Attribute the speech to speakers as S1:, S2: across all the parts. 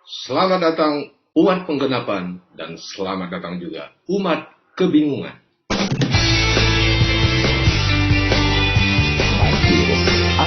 S1: Selamat datang umat penggenapan dan selamat datang juga umat kebingungan.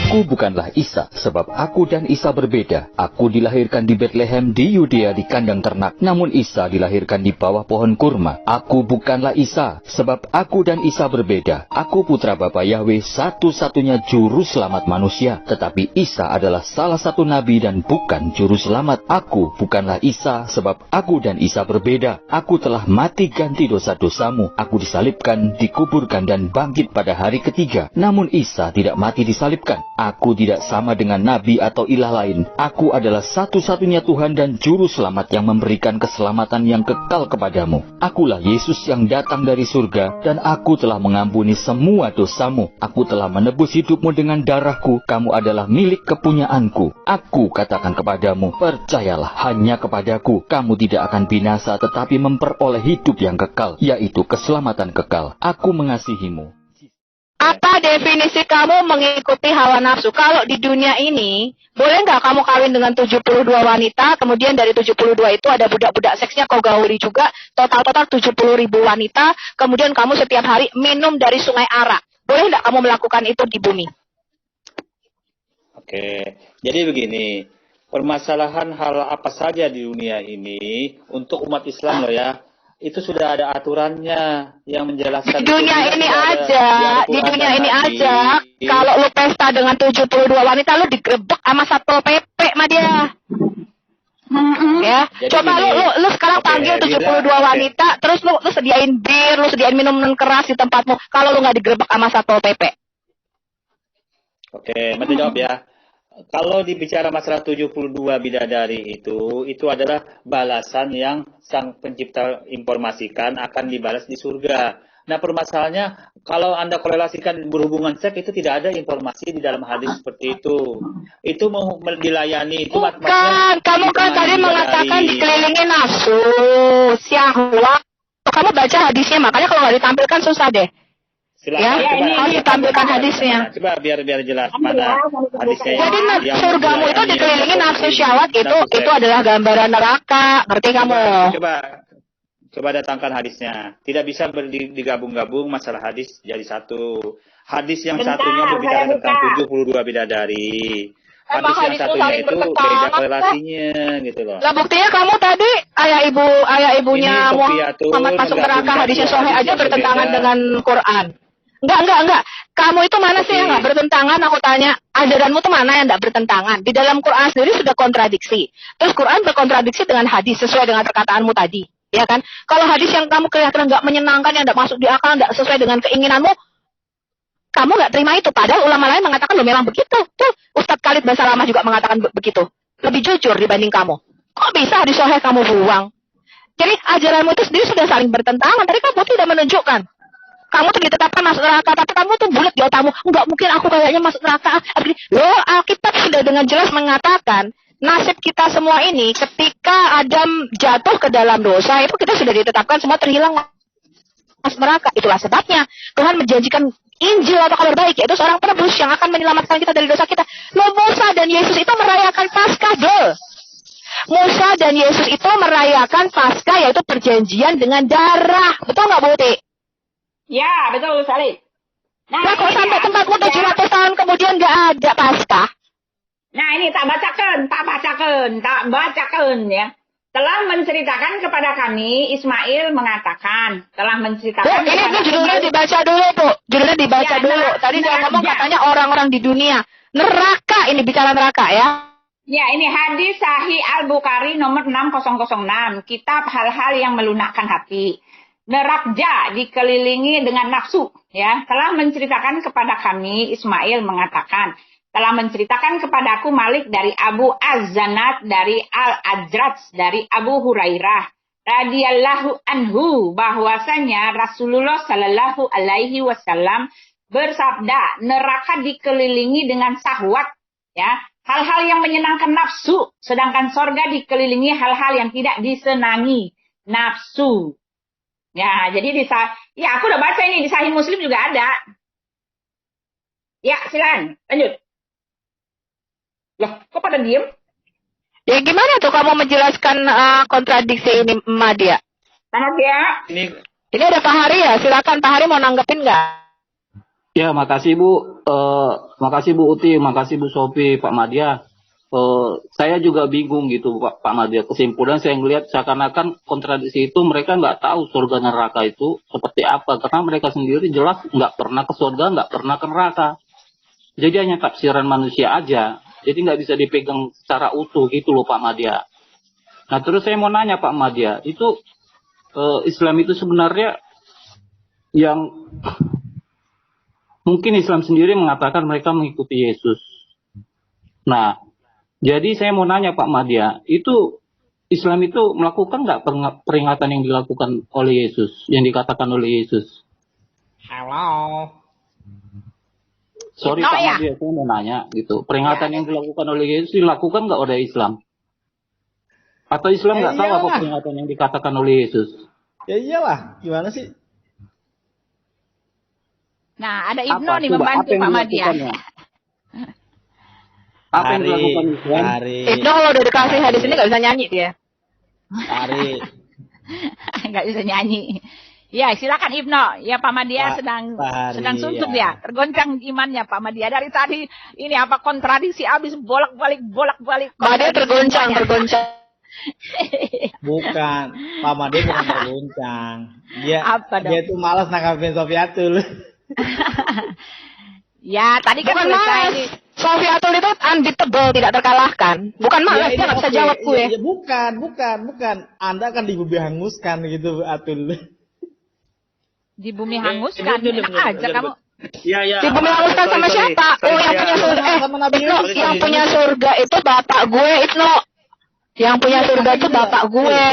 S2: Aku bukanlah Isa, sebab aku dan Isa berbeda. Aku dilahirkan di Bethlehem di Yudea di kandang ternak, namun Isa dilahirkan di bawah pohon kurma. Aku bukanlah Isa, sebab aku dan Isa berbeda. Aku putra Bapa Yahweh, satu-satunya juru selamat manusia. Tetapi Isa adalah salah satu nabi dan bukan juru selamat. Aku bukanlah Isa, sebab aku dan Isa berbeda. Aku telah mati ganti dosa-dosamu. Aku disalibkan, dikuburkan dan bangkit pada hari ketiga. Namun Isa tidak mati disalibkan. Aku tidak sama dengan nabi atau ilah lain. Aku adalah satu-satunya Tuhan dan Juru Selamat yang memberikan keselamatan yang kekal kepadamu. Akulah Yesus yang datang dari surga, dan aku telah mengampuni semua dosamu. Aku telah menebus hidupmu dengan darahku. Kamu adalah milik kepunyaanku. Aku katakan kepadamu, percayalah hanya kepadaku. Kamu tidak akan binasa, tetapi memperoleh hidup yang kekal, yaitu keselamatan kekal. Aku mengasihimu.
S3: Apa definisi kamu mengikuti hawa nafsu? Kalau di dunia ini, boleh nggak kamu kawin dengan 72 wanita, kemudian dari 72 itu ada budak-budak seksnya kau gauli juga, total 70.000 wanita, kemudian kamu setiap hari minum dari sungai Arak. Boleh nggak kamu melakukan itu di bumi?
S4: Oke, jadi begini, permasalahan hal apa saja di dunia ini, untuk umat Islam loh ya, itu sudah ada aturannya yang menjelaskan.
S3: Di dunia ini aja, kalau lu pesta dengan 72 wanita, lu digerebek sama Satpol PP sama dia. Ya, jadi coba gini, lu sekarang panggil 72 wanita, terus lu sediain bir, lu sediain minuman keras di tempatmu, kalau lu nggak digerebek sama Satpol PP.
S4: Oke, mesti jawab ya. Kalau dibicara masalah 72 bidadari itu adalah balasan yang sang pencipta informasikan akan dibalas di surga. Nah, permasalahannya kalau Anda korelasikan berhubungan seks itu tidak ada informasi di dalam hadis seperti itu. Itu mau dilayani itu.
S3: Bukan, kamu kan tadi mengatakan dikelilingi nafsu, syahwat. Kamu baca hadisnya, makanya kalau nggak ditampilkan susah deh.
S4: Silakan,
S3: ya, harus ditampilkan hadisnya.
S4: Coba biar jelas mana hadisnya.
S3: Jadi surgamu itu dikelilingi nafsu syahwat, itu adalah gambaran neraka. Ngerti kamu?
S4: Coba datangkan hadisnya. Tidak bisa digabung-gabung masalah hadis jadi satu. Hadis yang satunya berbicara tentang 72 bidadari. Hadis yang satunya itu beda korelasinya gitu loh.
S3: Lah buktinya kamu tadi ayah ibunya Muhammad masuk neraka, hadisnya sahih aja bertentangan dengan Quran. Enggak. Kamu itu mana sih yang enggak bertentangan? Aku tanya, ajaranmu tuh mana yang enggak bertentangan? Di dalam Quran sendiri sudah kontradiksi. Terus Quran berkontradiksi dengan hadis sesuai dengan perkataanmu tadi, ya kan? Kalau hadis yang kamu kira-kira enggak menyenangkan, yang enggak masuk di akal, enggak sesuai dengan keinginanmu, kamu enggak terima itu. Padahal ulama lain mengatakan loh memang begitu. Tuh, Ustadz Khalid Basalamah juga mengatakan begitu. Lebih jujur dibanding kamu. Kok bisa hadis sahih kamu buang? Jadi ajaranmu itu sendiri sudah saling bertentangan. Tadi kamu tidak menunjukkan. Kamu tuh ditetapkan masuk neraka, tapi kamu tuh bulat di otakmu. Enggak mungkin aku kayaknya masuk neraka. Loh, Alkitab sudah dengan jelas mengatakan, nasib kita semua ini ketika Adam jatuh ke dalam dosa, itu kita sudah ditetapkan semua terhilang masuk neraka. Itulah sebabnya Tuhan menjanjikan Injil atau kabar baik, yaitu seorang penebus yang akan menyelamatkan kita dari dosa kita. Loh, Musa dan Yesus itu merayakan Paskah, Dol. Musa dan Yesus itu merayakan Paskah, yaitu perjanjian dengan darah. Betul nggak, Bu Uti?
S5: Ya, betul sekali.
S3: Nah, kok sampai tempatmu 700 tahun kemudian nggak ada Paskah?
S5: Nah, ini tak bacakan ya. Telah menceritakan kepada kami, Ismail mengatakan, telah menceritakan.
S3: Ini judulnya dibaca dulu, Bu. Judulnya dibaca dulu. Tadi dia ngomong katanya orang-orang di dunia. Neraka, ini bicara neraka ya.
S5: Ya, ini hadis Sahih Al-Bukhari nomor 6006. Kitab hal-hal yang melunakkan hati. Neraka dikelilingi dengan nafsu, ya. Telah menceritakan kepada kami, Ismail mengatakan, telah menceritakan kepadaku Malik dari Abu Az-Zanat, dari Al-Ajraj, dari Abu Hurairah radhiyallahu anhu, bahwasanya Rasulullah sallallahu alaihi wasallam bersabda, neraka dikelilingi dengan syahwat, ya, hal-hal yang menyenangkan nafsu, sedangkan sorga dikelilingi hal-hal yang tidak disenangi nafsu. Ya, jadi aku udah baca ini di Sahih Muslim juga ada. Ya, silakan lanjut. Loh, kok pada diem?
S3: Ya gimana tuh kamu menjelaskan kontradiksi ini, Madia?
S5: Selamat ya.
S3: Ini ada Pak Hari ya, silakan Pak Hari mau nanggepin nggak?
S6: Ya, makasih Bu. Makasih Bu Uti, makasih Bu Sofi, Pak Madia. Saya juga bingung gitu Pak Madia. Kesimpulan saya ngelihat seakan-akan kontradiksi itu mereka nggak tahu surga neraka itu seperti apa. Karena mereka sendiri jelas nggak pernah ke surga, nggak pernah ke neraka. Jadi hanya tafsiran manusia aja. Jadi nggak bisa dipegang secara utuh gitu loh Pak Madia. Nah terus saya mau nanya Pak Madia, itu Islam itu sebenarnya yang mungkin Islam sendiri mengatakan mereka mengikuti Yesus. Nah, jadi saya mau nanya Pak Madia, itu Islam itu melakukan nggak peringatan yang dilakukan oleh Yesus, yang dikatakan oleh Yesus?
S7: Halo.
S6: Sorry Pak Madia, saya mau nanya gitu. Peringatan yang dilakukan oleh Yesus dilakukan nggak oleh Islam? Atau Islam nggak tahu apa peringatan yang dikatakan oleh Yesus?
S7: Ya iyalah, gimana sih?
S5: Nah, ada Ibnu nih membantu Pak Madia.
S6: Apa yang dilakukan Islam?
S3: Ibnu kalau udah dikasih hadis ini nggak bisa nyanyi dia.
S7: Hari.
S5: Nggak bisa nyanyi. Ya, silakan Ibnu. Ya Pak Madia sedang suntuk ya. Tergoncang imannya Pak Madia. Dari tadi ini apa kontradiksi habis bolak-balik.
S3: Madia tergoncang.
S7: Bukan, Pak Madia bukan tergoncang. Dia itu malas nanggapin Sofiatul.
S5: Ya, tadi kan
S3: bukan malas. Sofiatul itu unbeatable, tidak terkalahkan. Bukan malas, dia nggak bisa jawab gue.
S7: Ya, bukan. Anda akan di bumi hanguskan gitu, Atul.
S5: Di bumi hanguskan, enak aja kamu.
S4: Ya.
S3: Di bumi hanguskan sama siapa? Yang punya surga. Yang punya surga itu bapak gue, Ibnu. Yang punya surga itu bapak gue.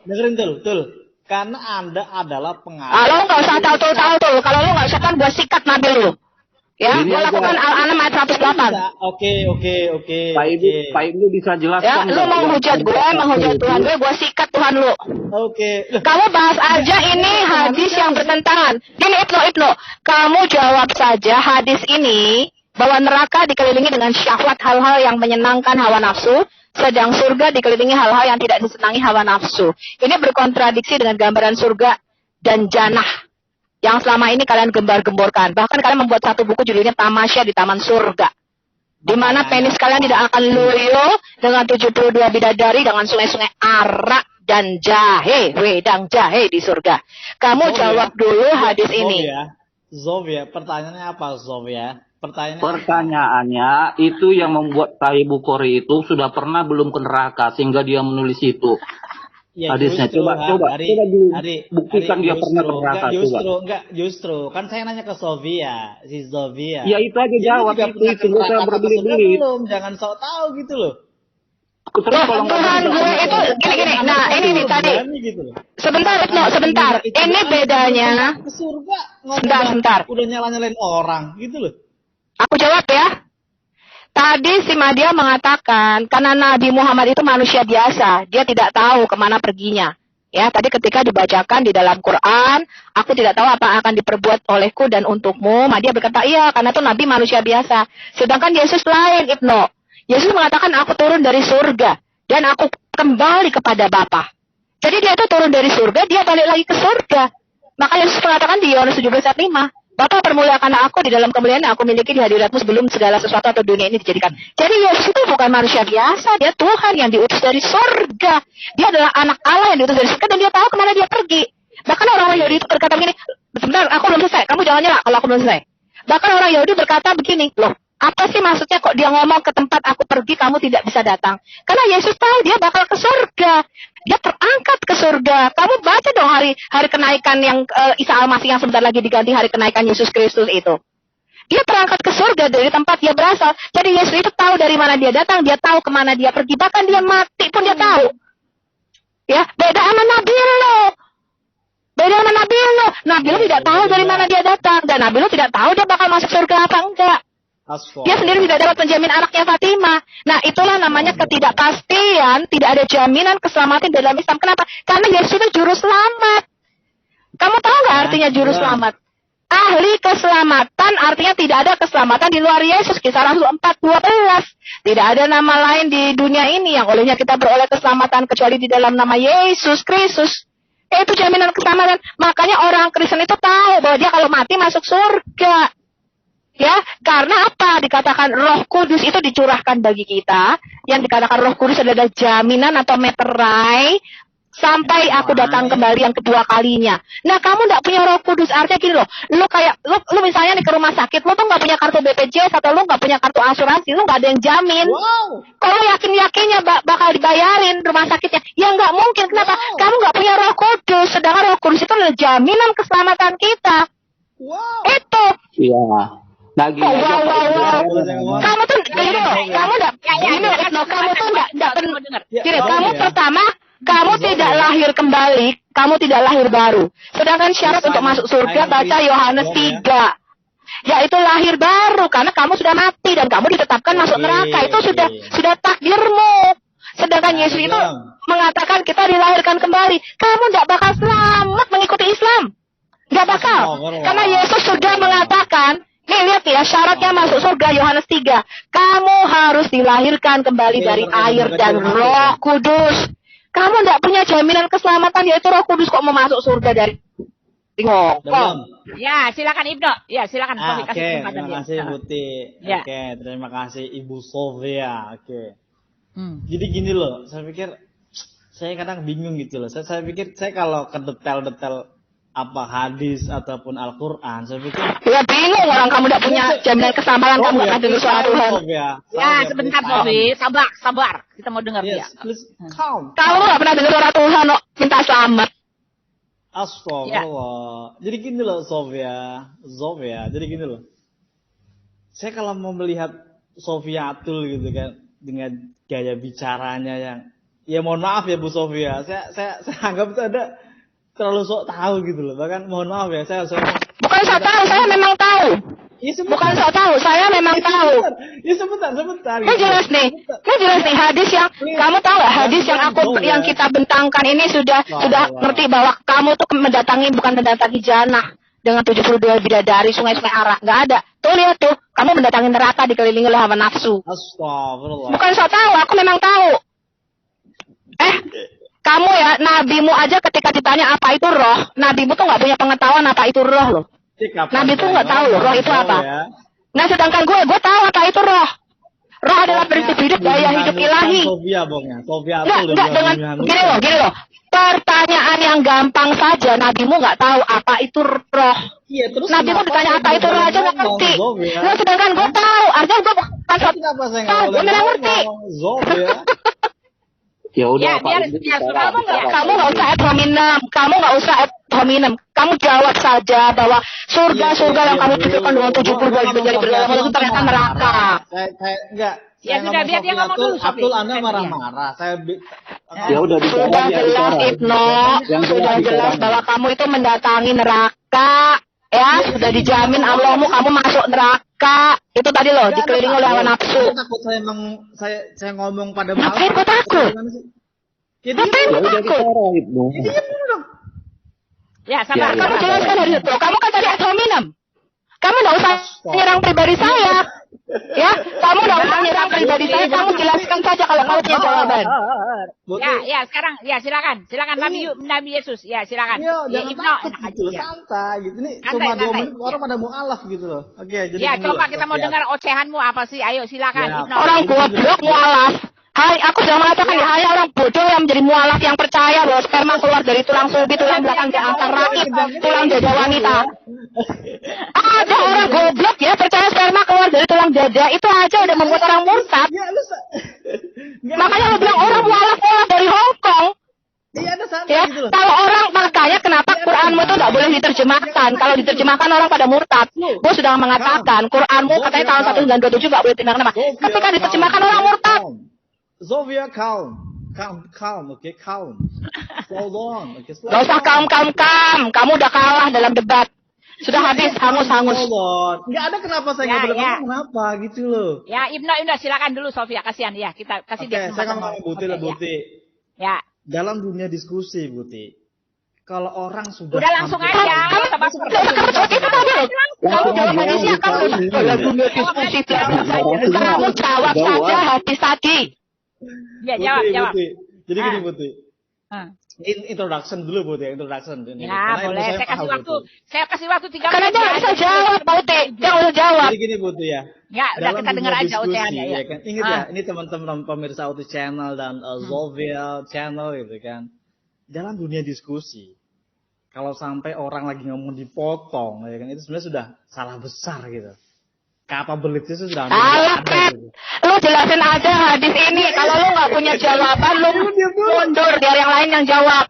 S7: Dengerin Tul. Karena Anda adalah pengajar.
S3: Lo nggak usah tahu tuh. Kalau lo nggak usah kan gue sikat nabi lo. Ya, gue lakukan Al-An'am ayat 108.
S7: Oke.
S6: Pak Ibnu bisa jelaskan.
S3: Ya, lo mau menghujat Tuhan gue sikat Tuhan lo.
S7: Oke.
S3: Kamu bahas aja ini hadis yang bertentangan. Gini Ibnu, kamu jawab saja hadis ini bahwa neraka dikelilingi dengan syahwat hal-hal yang menyenangkan hawa nafsu, sedang surga dikelilingi hal-hal yang tidak disenangi hawa nafsu. Ini berkontradiksi dengan gambaran surga dan jannah yang selama ini kalian gembar-gemborkan. Bahkan kalian membuat satu buku judulnya Tamasya di Taman Surga. Di mana penis kalian tidak akan loyo dengan 72 bidadari dengan sungai-sungai arak dan jahe, wedang jahe di surga. Kamu jawab dulu hadis ini.
S7: Zovia, pertanyaannya apa Zovia?
S6: Pertanyaannya itu yang membuat Sahih Bukhari itu sudah pernah belum ke neraka sehingga dia menulis itu.
S7: Ya,
S6: hadisnya coba buktikan dia pernah ke neraka.
S7: Justru kan saya nanya ke Zovia.
S6: Ya itu aja jawab itu saya berbelit-belit.
S7: Jangan sok tahu gitu loh.
S3: Tuhan gue itu gini. Nah ini nih tadi. Sebentar. Ini bedanya.
S7: Ke surga
S3: Sebentar.
S7: Udah nyala-nyalain orang gitu loh.
S3: Aku jawab ya. Tadi si Madia mengatakan karena Nabi Muhammad itu manusia biasa, dia tidak tahu kemana perginya. Ya, tadi ketika dibacakan di dalam Quran, aku tidak tahu apa akan diperbuat olehku dan untukmu. Madia berkata, iya, karena itu Nabi manusia biasa. Sedangkan Yesus lain, Ibnu. Yesus mengatakan, aku turun dari surga dan aku kembali kepada Bapa. Jadi dia itu turun dari surga, dia balik lagi ke surga. Maka Yesus mengatakan di Yohanes 17 ayat 5. Bapa permuliakan aku di dalam kemuliaan yang aku miliki di hadiratmu sebelum segala sesuatu atau dunia ini dijadikan. Jadi Yesus itu bukan manusia biasa, dia Tuhan yang diutus dari surga. Dia adalah anak Allah yang diutus dari surga dan dia tahu kemana dia pergi. Bahkan orang Yahudi itu berkata begini, sebentar aku belum selesai, kamu jangan nyala kalau aku belum selesai. Bahkan orang Yahudi berkata begini, loh apa sih maksudnya kok dia ngomong ke tempat aku pergi kamu tidak bisa datang? Karena Yesus tahu dia bakal ke surga. Dia terangkat ke surga. Kamu baca dong hari kenaikan yang Isa Al-Masih yang sebentar lagi diganti hari kenaikan Yesus Kristus itu. Dia terangkat ke surga dari tempat dia berasal. Jadi Yesus itu tahu dari mana dia datang, dia tahu kemana dia pergi. Bahkan dia mati pun dia tahu. Ya, beda sama Nabi lo. Nabi lo tidak tahu dari mana dia datang. Dan Nabi lo tidak tahu dia bakal masuk surga apa enggak. Dia sendiri tidak dapat menjamin anaknya Fatimah. Nah itulah namanya ketidakpastian. Tidak ada jaminan keselamatan dalam Islam. Kenapa? Karena Yesus itu juru selamat. Kamu tahu nggak artinya juru selamat? ahli keselamatan artinya tidak ada keselamatan di luar Yesus. Kisah Rasul 4:12. Tidak ada nama lain di dunia ini yang olehnya kita beroleh keselamatan kecuali di dalam nama Yesus Kristus. Itu jaminan keselamatan. Makanya orang Kristen itu tahu bahwa dia kalau mati masuk surga. Ya, karena apa? Dikatakan Roh Kudus itu dicurahkan bagi kita. Yang dikatakan Roh Kudus adalah jaminan atau meterai sampai aku datang kembali yang kedua kalinya. Nah, kamu nggak punya Roh Kudus, artinya gini loh. Lu misalnya nih ke rumah sakit, lu tuh nggak punya kartu BPJS atau lu nggak punya kartu asuransi, lu nggak ada yang jamin.
S7: Wow.
S3: Kalau yakin-yakinnya bakal dibayarin rumah sakitnya, ya nggak mungkin. Kenapa? Kamu nggak punya Roh Kudus, sedangkan Roh Kudus itu adalah jaminan keselamatan kita.
S7: Wow.
S3: Itu.
S6: Iya. Nah, gini aja, Pak.
S3: Kamu tuh, kamu tuh nggak benar. Gini, kamu pertama, kamu tidak lahir kembali, kamu tidak lahir baru. Sedangkan syarat untuk masuk surga baca Yohanes 3. Yaitu lahir baru karena kamu sudah mati dan kamu ditetapkan masuk neraka. Itu sudah takdirmu. Sedangkan Yesus itu mengatakan kita dilahirkan kembali. Kamu tidak bakal selamat mengikuti Islam. Tidak bakal. Karena Yesus sudah mengatakan, nih lihat ya, syaratnya masuk surga Yohanes 3. Kamu harus dilahirkan kembali dari air dan Roh Kudus. Kamu tidak punya jaminan keselamatan, yaitu Roh Kudus kok mau masuk surga dari ngokok.
S5: Ya, silakan Ibnu. Ya, silakan.
S7: Oke, terima kasih Buti.
S5: Ya.
S7: Oke, terima kasih Ibu Sofia. Oke. Jadi gini loh, saya kadang bingung gitu loh. Saya pikir saya kalau ke detail-detail apa hadis ataupun Al-Quran, saya pikir
S3: ya bingung orang kamu tidak punya jaminan keselamatan, kamu nggak dengar suara Tuhan.
S5: Ya, sebentar Sofi, sabar. Kita mau dengar dia.
S7: Calm.
S3: Kamu nggak pernah dengar suara Tuhan, minta selamat.
S7: Astagfirullah. Jadi gini loh Sofia. Jadi gini loh. Saya kalau mau melihat Sofia Atul gitu kan, dengan gaya bicaranya yang, ya mohon maaf ya Bu Sofia, saya anggap itu ada terlalu sok tahu gitu loh. Bahkan mohon maaf ya, saya
S3: bukan sok tahu, saya memang tahu. Bukan sok tahu, saya memang tahu.
S7: Ya sebentar.
S3: Ini jelas nih hadis yang kamu tahu gak, hadis yang kita bentangkan ini sudah ngerti bahwa kamu tuh mendatangi jannah dengan 72 bidadari, sungai-sungai arak, nggak ada. Tuh lihat tuh, kamu mendatangi neraka dikelilingi oleh hawa nafsu.
S7: Astagfirullah.
S3: Bukan sok tahu, aku memang tahu. Kamu ya, nabimu aja ketika ditanya apa itu roh, nabimu tuh nggak punya pengetahuan apa itu roh loh. Nabi tuh nggak tahu loh roh itu apa.
S7: Ya.
S3: Nah sedangkan gue tahu apa itu roh. Roh adalah prinsip hidup, gaya hidup ilahi.
S7: Sofia
S3: Enggak dengan gini loh. Pertanyaan yang gampang saja, nabimu nggak tahu apa itu roh.
S7: Iya, terus
S3: nabimu ditanya apa itu roh aja nggak ngerti. Nah sedangkan gue tahu, artinya gue bukan
S7: kenapa saya nggak boleh
S3: ngerti.
S6: Ya udah,
S5: biar
S3: kamu nggak usah ad hominem. Kamu jawab saja bahwa surga yang kamu pikirkan dengan 72 menjadi berdalam itu ternyata neraka.
S7: Saya enggak.
S5: Ya sudah, biar dia ngomong dulu.
S7: Abdul, Anda marah-marah.
S6: Ya udah,
S3: sudah jelas Ibnu, sudah jelas bahwa kamu itu mendatangi neraka. Ya, sudah dijamin Allahmu kamu masuk neraka. Itu tadi loh, dikelilingi oleh hawa nafsu.
S7: Takut saya ngomong pada malam.
S3: Ngapain kau takut? Ngapain kau takut?
S5: Ya, sabar.
S3: Kamu jelaskan dari situ. Kamu kan tadi ad hominem. Kamu nggak usah menyerang pribadi saya. Ya, kamu nggak usah menyerang pribadi saya. Kamu jelaskan saja kalau kamu punya jawaban.
S5: Ya, sekarang, ya silakan Nabi Yesus, ya silakan.
S7: Ya, Ibnu, santai gitu. Ini cuma 2 menit orang pada mualaf gitu loh. Oke, jadi
S5: ya coba kita mau dengar ocehanmu apa sih? Ayo silakan Ibnu.
S3: Orang goblok mualaf. Aku sudah mengatakan hanya orang bodoh yang menjadi mualaf yang percaya bahwa sperma keluar dari tulang sulbi, tulang belakang angkar rahim, tulang dada wanita. Ada orang goblok ya percaya sperma keluar dari tulang dada, itu aja udah membuat orang murtad. Makanya lo bilang orang mualaf dari Hong Kong. Ya, kalau orang makanya kenapa Quranmu itu nggak boleh diterjemahkan? Kalau diterjemahkan orang pada murtad. Gue sudah mengatakan Quranmu katanya tahun 1927 nggak boleh tindak nama. Ketika diterjemahkan orang murtad.
S7: Zofia, calm, okay, calm. Slow down, okay, slow down.
S3: Gak usah calm. Kamu udah kalah dalam debat. Sudah habis, hangus.
S7: Nggak ada kenapa saya nggak boleh ngomong kenapa gitu loh.
S5: Ya, Ibnu, silakan dulu Sofia, kasihan ya. Kita kasih dia
S7: kesempatan. Saya ngomong Buti.
S5: Ya.
S7: Dalam dunia diskusi, Buti. kalau orang sudah
S5: Udah langsung
S7: hampir-
S5: aja.
S3: Kamu
S5: Sama
S3: kamu jawab hadisnya, kamu dunia diskusi kamu jawab saja hadis tadi.
S5: Ya, jawab,
S7: Putih,
S5: jawab.
S7: Putih. Jadi gini Putih.
S5: Ah.
S7: Introduction dulu Putih, introduction. Ini.
S5: Ya,
S7: Karena ilmu
S5: boleh. Saya
S7: paham,
S5: kasih waktu.
S7: Putih.
S5: Saya kasih waktu 3
S3: Karena
S5: menit.
S3: dia nggak bisa jawab, Pak Uti. Dia nggak bisa jawab.
S7: Jadi gini Putih ya.
S5: Ya, udah
S7: Dalam
S5: kita dengar
S7: dunia
S5: aja
S7: diskusi,
S5: oceannya ya.
S7: kan. Ingat ya, ini teman-teman pemirsa Uti Channel dan Zovia Channel gitu kan. Dalam dunia diskusi, kalau sampai orang lagi ngomong dipotong, ya kan, itu sebenarnya sudah salah besar gitu. Capability itu sudah hampir
S3: Alah,
S7: nggak ada
S3: Pet.
S7: gitu.
S3: Lu jelasin aja hadis ini. Kalau lu nggak punya jawaban, lu mundur biar yang lain yang jawab.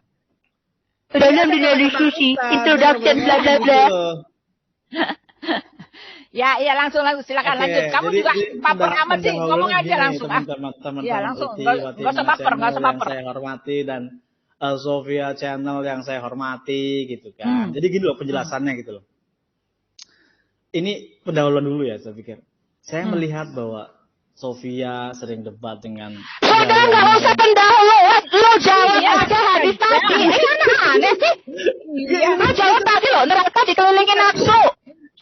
S3: Dalam dunia diskusi, introduction bla bla bla.
S5: Ya, iya langsung silakan
S7: Oke,
S5: lanjut. Kamu
S7: jadi-
S5: juga
S7: jadi
S5: baper amat sih,
S7: pendahulunya
S5: ngomong aja
S7: gini,
S5: langsung ah.
S7: teman-teman
S5: Iya, langsung.
S7: Uti,
S5: Nggak
S7: Watima
S5: usah baper, nggak usah
S7: Channel
S5: baper.
S7: yang saya hormati dan Zovia Channel yang saya hormati gitu kan. Jadi gini loh penjelasannya gitu loh. Ini pendahuluan dulu ya saya pikir. Saya melihat bahwa Sofia sering debat dengan
S3: Sudah nggak usah pendahuluan. Lu jawab aja hadis tadi. Ini aneh sih. Lu jawab tadi loh, neraka dikelilingi nafsu.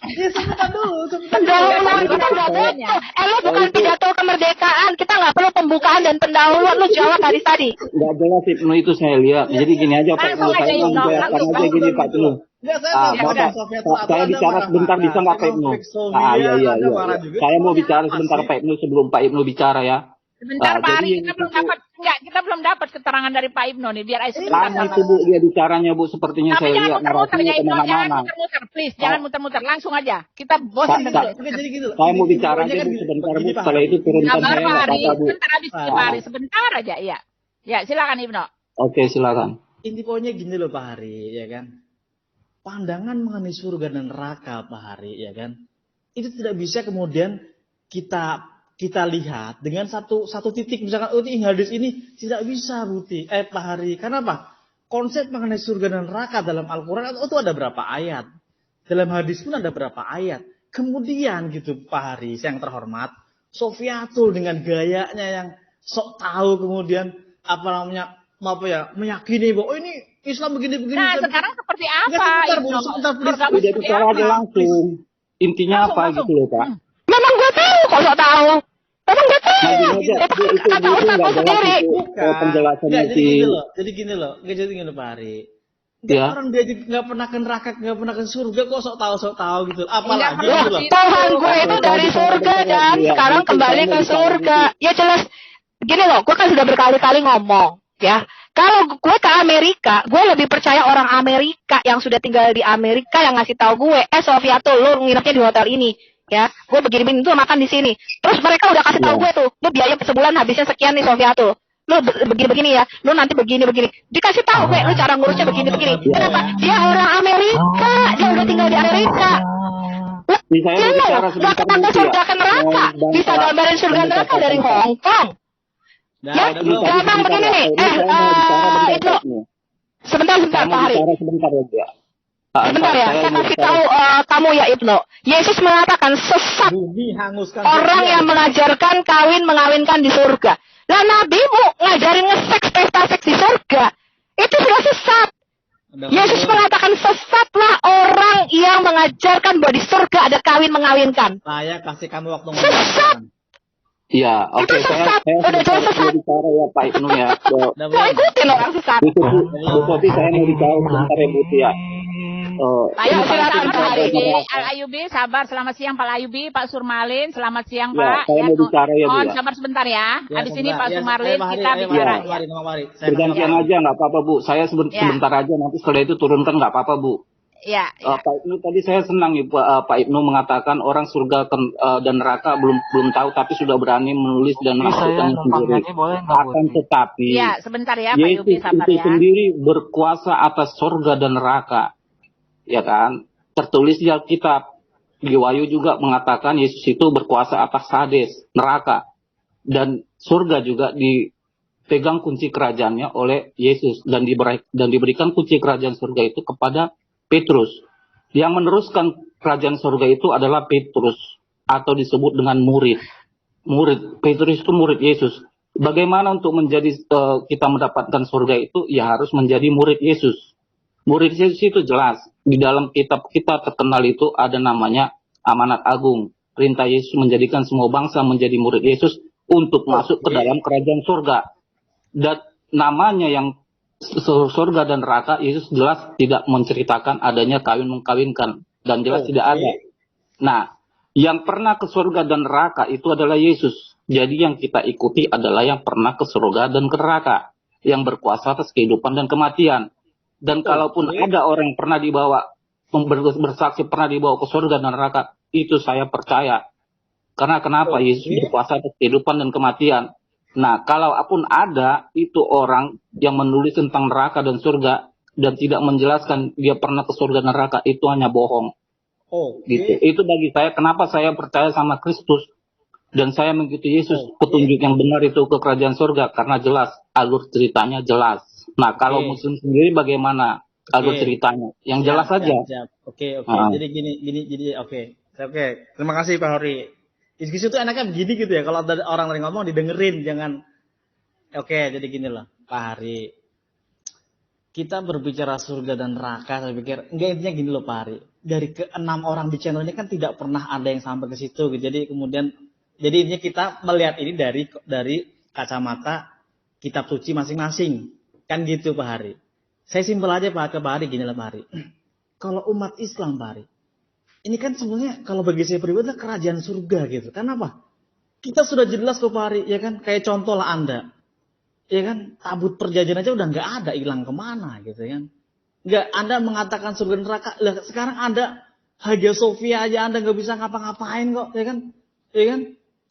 S7: Ya sebentar dulu,
S3: Pendahuluan kita nggak butuh. Lu bukan pidato kemerdekaan. Kita nggak perlu pembukaan dan pendahuluan. Lu jawab hadis tadi.
S6: Nggak jelas Ibnu itu saya lihat. Jadi gini aja Pak Ibnu,
S5: Langsung aja,
S6: saya
S5: Ibnu.
S6: saya
S5: Langsung,
S6: aja gini Pak Ibnu.
S7: Ya, saya
S6: Ah,
S7: mau
S6: Bapak,
S7: Sofia
S6: saya bicara sebentar bisa nggak Pak Ibnu? Iya. Saya mau bicara sebentar Pak Ibnu sebelum Pak Ibnu bicara ya.
S5: Sebentar
S6: Ah,
S5: Pak Ari,
S6: jadi
S5: kita belum dapat kita belum dapat keterangan dari Pak Ibnu nih, biar Aisyah sebentar.
S6: Lama itu Bu dia bicaranya Bu, sepertinya
S5: Tapi
S6: saya
S5: jangan
S6: lihat
S5: muter-muter
S6: narasinya
S5: ya Ibnu, jangan
S6: kemana-mana.
S5: muter-muter, please, jangan muter-muter, langsung aja. Kita bosan
S6: Sa-
S5: dengerin.
S7: Oke, jadi gitu loh.
S6: Saya mau
S7: Ini
S6: bicara
S7: infonya
S6: aja
S7: kan
S6: Bu
S7: gini,
S6: sebentar Bu,
S7: begini, Pak.
S6: setelah itu turunkan
S5: Sabar
S6: saya
S5: Pak
S6: nggak
S5: Ari,
S6: apa-apa Bu.
S5: sebentar habis Pak Ari, sebentar aja, iya. Ya, silakan Ibnu.
S6: Oke silakan.
S7: Inti poinnya gini loh Pak Hari, ya kan. Pandangan mengenai surga dan neraka Pak Hari, ya kan. Itu tidak bisa kemudian kita lihat dengan satu titik, misalkan ini hadis ini tidak bisa Pak Hari. Karena apa? Konsep mengenai surga dan neraka dalam Al-Quran itu ada berapa ayat. Dalam hadis pun ada berapa ayat. Kemudian gitu Pak Hari, yang terhormat, Sofiatul dengan gayanya yang sok tahu kemudian meyakini bahwa ini Islam begini-begini.
S5: Nah,
S7: kan.
S5: sekarang seperti
S7: Nggak,
S5: apa?
S7: sebentar, Bu,
S5: Ibnu?
S7: sebentar, please.
S5: Surga
S6: Udah
S5: seperti
S6: bicara
S5: apa?
S6: aja langsung. Intinya
S5: Langsung,
S6: apa
S5: langsung.
S6: gitu loh Pak.
S3: Memang gue tahu, kok sok tahu. Memang gue tahu.
S6: Nah, gini aja, Bu, itu
S3: Kata
S6: nggak
S3: Ustaz
S6: jelas
S3: sendiri.
S6: itu penjelasannya
S7: Nggak,
S6: si.
S7: jadi gini loh Pak Hari.
S6: Ya.
S7: Orang dia nggak pernah ke neraka, nggak pernah ke surga, kok sok tahu gitu. Apalagi
S5: perlu
S7: gitu loh.
S5: sih.
S3: Tuhan gue itu dari surga dan sekarang kembali ke surga. Ya jelas. Gini loh, gue kan sudah berkali-kali ngomong. Ya, kalau gue ke Amerika, gue lebih percaya orang Amerika yang sudah tinggal di Amerika yang ngasih tahu gue, Sofia tuh, lu nginepnya di hotel ini. Ya, gue begini-begini tuh makan di sini. Terus mereka udah kasih tahu gue tuh, lu biaya sebulan habisnya sekian nih Sofia tuh. Lu begini-begini ya, lu nanti begini-begini. Dikasih tahu gue, lu cara ngurusnya begini-begini. Kenapa? Dia orang Amerika, dia udah tinggal di Amerika.
S6: Nih, saya mau bicara
S3: Gak
S6: sebentar
S3: ketangkap
S6: Bu, ya.
S3: surga ke neraka. Bisa gambarin surga neraka dari Hong Kong. Ya, gampang begini nih. Itu. Sebentar
S6: Saya
S3: Pak
S6: mau
S3: Hari.
S6: bicara sebentar aja.
S3: Sebentar ya, saya
S6: mau
S3: kasih
S6: bicara.
S3: tahu kamu ya Ibnu. Yesus mengatakan sesat
S7: Bumi hanguskan
S3: orang
S7: surga.
S3: yang mengajarkan mengawinkan di surga. Lah nabimu ngajarin nge-seks pesta seks di surga. Itu sudah sesat. Yesus mengatakan sesatlah orang yang mengajarkan bahwa di surga ada mengawinkan.
S7: Saya kasih kamu waktu
S3: Sesat.
S6: Iya, oke
S3: Itu sesat. Udah jelas
S6: mau
S3: sesat.
S6: bicara ya Pak Ibnu ya.
S7: Udah
S3: Mau ikutin orang sesat.
S6: Bu Sofi, saya mau bicara sebentar ya Bu ya.
S3: Ayo silakan Pak Hari.
S5: Al Ayubi, sabar. Selamat siang Pak Ayubi, Pak Surmalin. Selamat siang
S6: Ya,
S5: Pak.
S6: saya mau bicara ya, Bu,
S5: mohon
S6: ya.
S5: sabar sebentar ya. Habis ini Pak Surmalin
S7: Ayo,
S5: kita
S7: Mari,
S5: bicara.
S7: Mari,
S5: Ya.
S7: Mari.
S6: Bergantian aja nggak apa-apa Bu. Saya
S5: Ya.
S6: sebentar aja nanti setelah itu turunkan nggak apa-apa Bu.
S5: Ya, ya.
S6: Pak Ibnu tadi saya senang ya Pak Ibnu mengatakan orang surga dan neraka belum tahu tapi sudah berani menulis dan melakukan sendiri. Akan tetapi
S5: Ya, sebentar ya Pak Ayubi,
S6: Yesus
S5: sabar
S6: itu
S5: ya.
S6: sendiri berkuasa atas surga dan neraka. Ya kan? Tertulis di Alkitab. Di Wahyu juga mengatakan Yesus itu berkuasa atas Hades, neraka. Dan surga juga dipegang kunci kerajaannya oleh Yesus dan diberikan kunci kerajaan surga itu kepada Petrus. Yang meneruskan kerajaan surga itu adalah Petrus atau disebut dengan murid. Petrus itu murid Yesus. Bagaimana untuk menjadi kita mendapatkan surga itu? Ya harus menjadi murid Yesus. Murid Yesus itu jelas. Di dalam kitab kita terkenal itu ada namanya Amanat Agung. Perintah Yesus menjadikan semua bangsa menjadi murid Yesus untuk masuk ke dalam kerajaan surga. Dan namanya yang surga dan neraka, Yesus jelas tidak menceritakan adanya kawin mengkawinkan. Dan jelas tidak ada. Nah, yang pernah ke surga dan neraka itu adalah Yesus. Jadi yang kita ikuti adalah yang pernah ke surga dan ke neraka. Yang berkuasa atas kehidupan dan kematian. Dan kalaupun ada orang yang pernah dibawa, bersaksi pernah dibawa ke surga dan neraka, itu saya percaya. Karena kenapa? Yesus berkuasa atas kehidupan dan kematian. Nah, kalaupun ada itu orang yang menulis tentang neraka dan surga dan tidak menjelaskan dia pernah ke surga dan neraka, itu hanya bohong. Gitu. Itu bagi saya kenapa saya percaya sama Kristus dan saya mengikuti Yesus, petunjuk yang benar itu ke kerajaan surga, karena jelas alur ceritanya jelas. Nah, kalau Muslim sendiri bagaimana alur ceritanya? Yang jelas saja.
S7: Oke. Jadi gini. Oke. Terima kasih Pak Hori. Diskusi itu enaknya begini gitu ya. Kalau ada orang lain ngomong didengerin, jangan. Oke, jadi gini loh, Pak Hari. Kita berbicara surga dan neraka, saya pikir enggak, intinya gini loh Pak Hari. Dari ke-6 orang di channel ini kan tidak pernah ada yang sampai ke situ. Jadi intinya kita melihat ini dari kacamata kitab suci masing-masing. Kan gitu Pak Hari. Saya simpel aja Pak Hari, gini lah Pak Hari. Kalau umat Islam Pak Hari, ini kan sebenarnya kalau bagi saya pribadi adalah kerajaan surga gitu. Kenapa? Kita sudah jelas kok Pak Hari, ya kan? Kayak contoh lah Anda. Ya kan? Tabut perjanjian aja udah nggak ada, hilang kemana gitu kan? Nggak, Anda mengatakan surga neraka. Lah sekarang Anda Hagia Sophia aja Anda nggak bisa ngapa-ngapain kok, ya kan? Ya kan?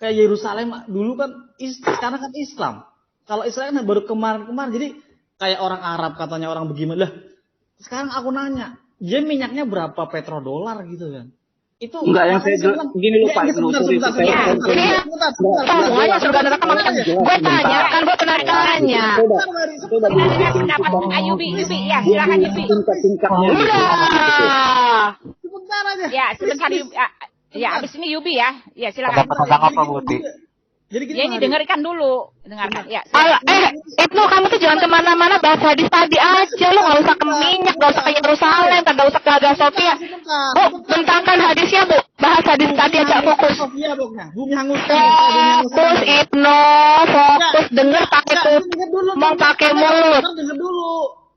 S7: Kayak Yerusalem dulu kan, sekarang kan Islam. Kalau Israel kan baru kemarin-kemarin, jadi kayak orang Arab katanya orang bagaimana. Lah sekarang aku nanya, dia minyaknya berapa petrodolar gitu kan? Itu
S6: enggak yang saya gini loh Pak.
S3: Semuanya surga neraka maksudnya. Gue tanya, kan gue pernah tanya.
S5: Yubi, ya silakan Yubi.
S3: Udah.
S7: Sebentar aja.
S5: Ya, sebentar Yubi. Ya, abis ini Yubi ya. Ya, silakan.
S6: Apa Budi?
S7: Jadi gini,
S5: ya, ini dengarkan dulu. Dengarkan. Ya.
S3: Ibnu, kamu tuh jangan kemana-mana, bahas hadis tadi aja. Lu nggak usah ke minyak, nggak usah ke Yerusalem, nggak usah ke Hagia Sophia. Bu, bentangkan hadisnya Bu. Bahas hadis tadi aja, fokus.
S7: Bumi hangus.
S3: Fokus Ibnu, fokus. Denger pakai ngomong pakai mulut.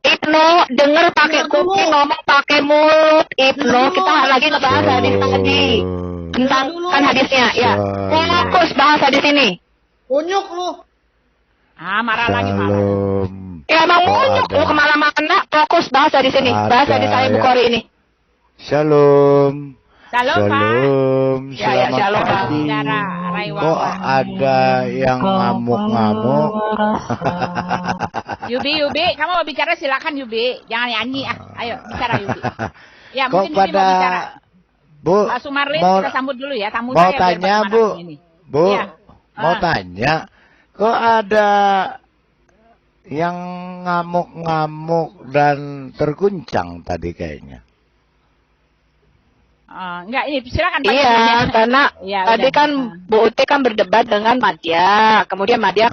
S3: Ibnu, denger pakai kuping, ngomong pakai mulut. Ibnu, kita lagi ngebahas hadis tadi. Bentangkan hadisnya, ya. Fokus bahas hadis ini.
S7: Unyuk lu.
S5: Marah lagi marah.
S3: Ya emang muncul lu kemana-mana, fokus bahas hadis ini. Bahas hadis saya Bukhari ini.
S8: Shalom.
S3: Shalom. Ya, shalom.
S8: Kok ada yang ngamuk-ngamuk?
S5: Yubi, kamu mau bicara silakan Yubi. Jangan nyanyi Ayo bicara Yubi. Ya,
S8: kok
S5: mungkin Yubi mau bicara.
S8: Bu,
S5: Pak Sumarlin kita sambut dulu ya, tamu
S8: mau
S5: saya.
S8: Tanya Bu,
S5: ya.
S8: Mau tanya, kok ada yang ngamuk-ngamuk dan terguncang tadi kayaknya?
S5: Enggak, ini silakan Pak.
S3: Iya, karena tadi kan Bu Uti kan berdebat dengan Madya. Kemudian Madya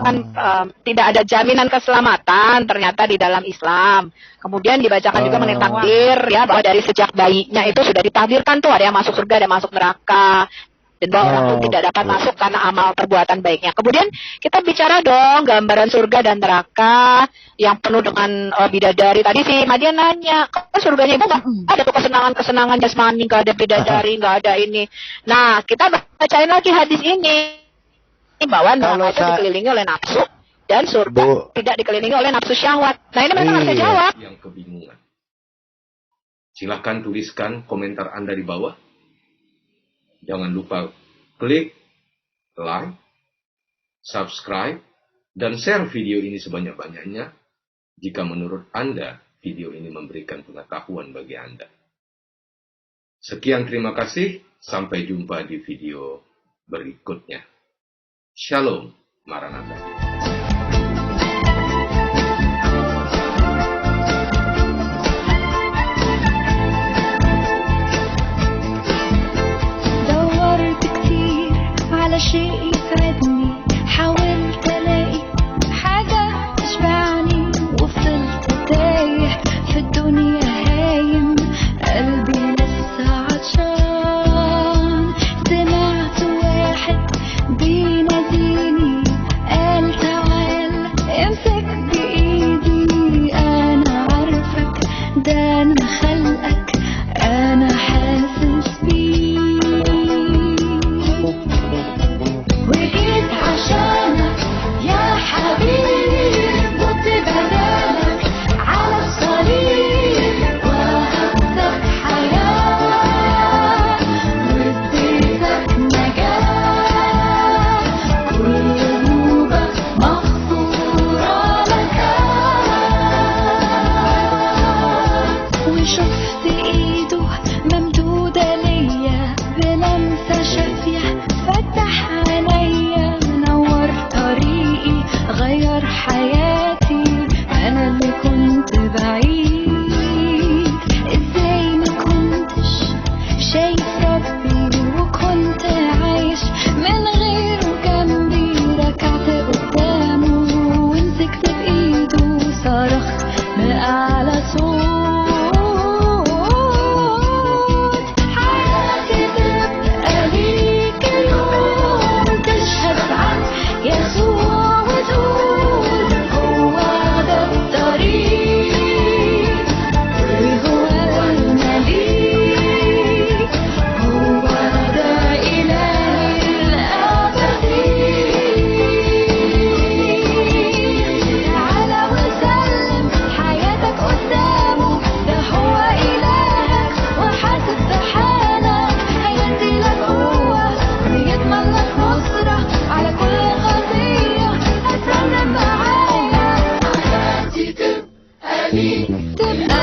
S3: kan tidak ada jaminan keselamatan ternyata di dalam Islam. Kemudian dibacakan juga mengenai takdir, ya, bahwa dari sejak bayinya itu sudah ditakdirkan tuh ada yang masuk surga, ada yang masuk neraka. Dan bahwa orang pun tidak dapat masuk karena amal perbuatan baiknya. Kemudian kita bicara dong gambaran surga dan neraka yang penuh dengan bidadari. Tadi si Madya nanya, kok surganya Ibu nggak ada tuh kesenangan jasmani, nggak ada bidadari, nggak ada ini. Nah, kita bacain lagi hadis ini bahwa neraka itu dikelilingi oleh nafsu dan surga tidak dikelilingi oleh nafsu syahwat. Nah, ini mereka nggak bisa jawab.
S1: Yang kebingungan. Silahkan tuliskan komentar Anda di bawah. Jangan lupa klik like, subscribe, dan share video ini sebanyak-banyaknya jika menurut Anda video ini memberikan pengetahuan bagi Anda. Sekian, terima kasih. Sampai jumpa di video berikutnya. Shalom, Maranatha.
S9: على شيء يفادني حاولت الاقي حاجة تشبعني وفضلت تايه في تبقى